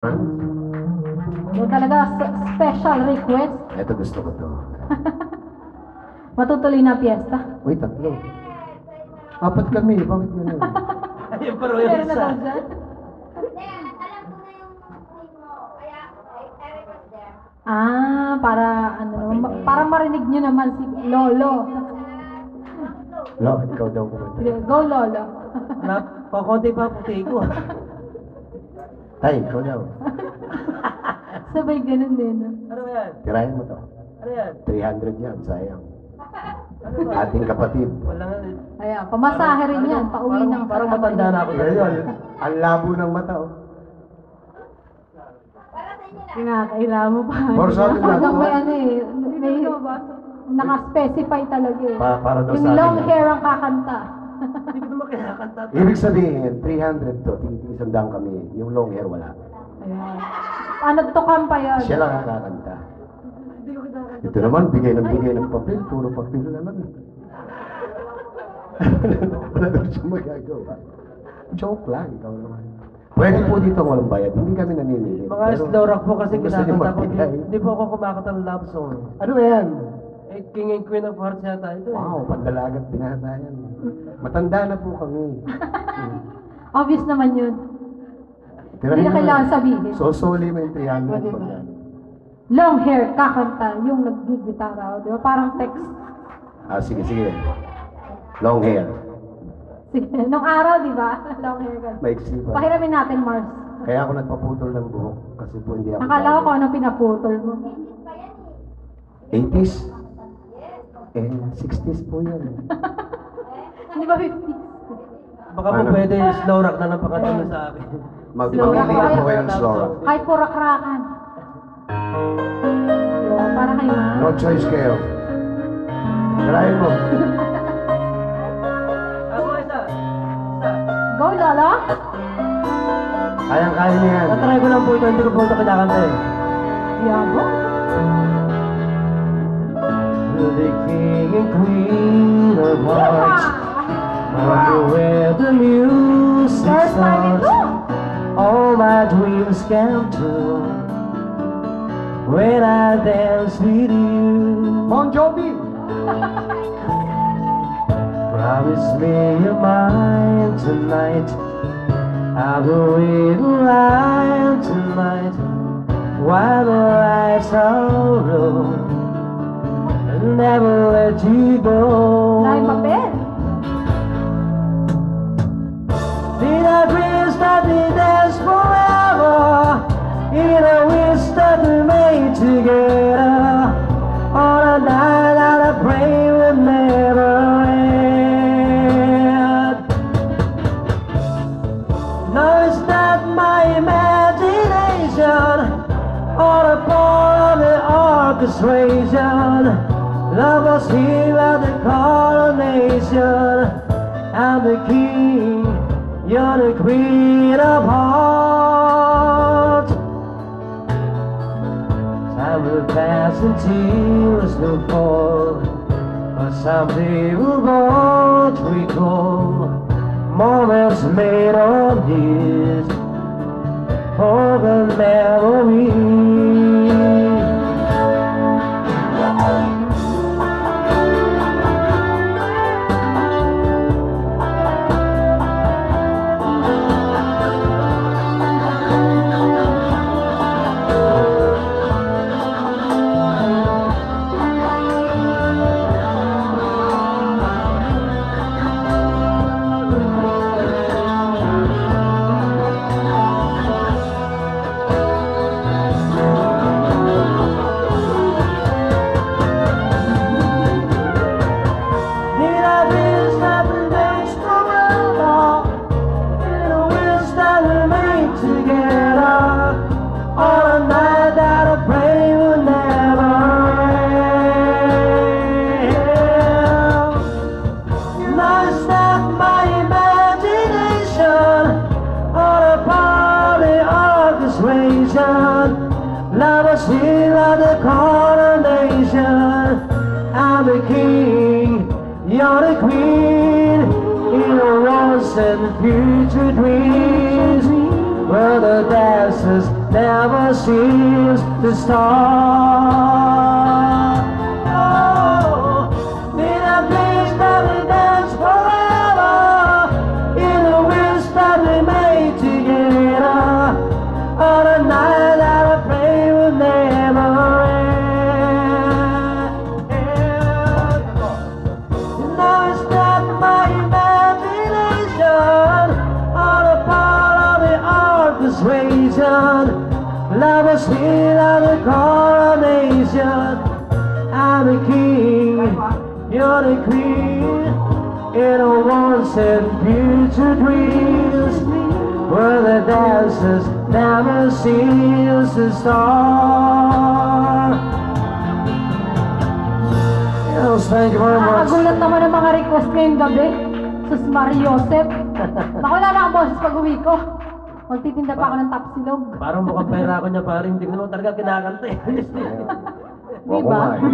Yung talaga special request. Ito gusto ko to. Matutuloy na piyesta. Uy, tatlo. Apat kami, bakit gano'n? Ayun pa rin yung Meron na isa. daw dyan. Alam ko na yung name mo, kaya I request them. Para para marinig nyo naman si Lolo. Lo, ikaw daw kumanta. Go Lolo. Pakunti pa puti ko. Ay, ikaw daw. Sabay ganun din. Ano ba yan? Tirahin mo to. Ano yan? 300 yan, sayang. Ano ba? Ating kapatid. Wala nga. Ayan, pamasahe rin yan. Pauwi ng Parang matanda na ako. Ngayon, ang labo ng mata, oh. Para sa inyo na. Kailangan mo pa. Para sa akin lang. Hanggang may may naka-specify talaga eh. Para daw Yung sa akin long lang. hair ang kakanta. Hindi ko naman kinakanta. Ibig sabihin, 300 to, isandang kami. Yung long hair, wala. Ayan. Ano to pa yun? Siya lang ang kakanta. Hindi ko kinakanta. Ito naman, bigay ng papel. Puro papel na naman. Wala daw siya magagawa. Joke lang, ikaw naman. Pwede po dito ang walang bayad. Hindi kami namimili. Mga slow rock po kasi kung gusto niyo kinakanta ko. magbigay. Hindi po ako kumakanta ng love song. Ano ba yan? Eh, King and Queen of Hearts yata ito. Wow, pandalagat binata yan. Matanda na po kami. Obvious naman yun. Hindi na kailangan sabihin. Sosoli mo yung 300 Pwede pag ba? yan. Long hair, kakanta, yung nag-gitara, di ba? Parang text. Sige, sige. Long hair. Sige, nung araw, di ba? Long hair ka. Maiksi pa. Pahiramin natin, Mars. Kaya ako nagpaputol ng buhok kasi po hindi ako. Akala ko kung anong pinaputol mo. 80s? Eh, 60s po yan. Hindi ba 50? Baka po Ano? pwede slow rock na lang pakanta mo sa akin. Slow rock Mamili na po tayo. kayo ng slow rock. Kahit po rakrakan. Yun, para kayo ma. No choice kayo. Try mo. Ako isa. Isa. Go, Lolo! Kayang-kaya niya yan. Natry ko lang po ito. Hindi ko po ito kinakanta eh. Yabo. You're the king and queen of hearts. Wonder where the music First time starts. ito! All my dreams come true when I dance with you. Bon Jovi! Promise me you're mine tonight. I'll go in line tonight while the lights are low. I'll never let you go. Dahil papel. In a dreams that we dance forever, in a wish that we made together, on a night that I pray will never end. No, it's not my imagination, or a part of the orchestration. Love was here at the coronation. I'm the king, you're the queen of hearts. Time will pass and tears will fall, but someday we'll both recall moments made of this forgotten memory. Love us here at the coronation. I'm the king, you're the queen. In your once and future dreams, where the dancers never seems to start. Oh, in a place that we dance forever, in a wish that we made together, on a night that I pray will never end. And now it's not my imagination, on a part of the orchestration. Love is still on the coronation. I'm the king, you're the queen, in a once and future dreams, where the dancers never seems to start. Yes, thank you very much. Nakakagulat naman ang mga request ngayong gabi. Sus Mariosep. Naku, wala na ang boses pag uwi ko. Magtitinda pa ako ng tapsilog. Parang mukhang pera ako niya, parang tingnan mo talaga kinakanta eh. Diba? Oo nga eh.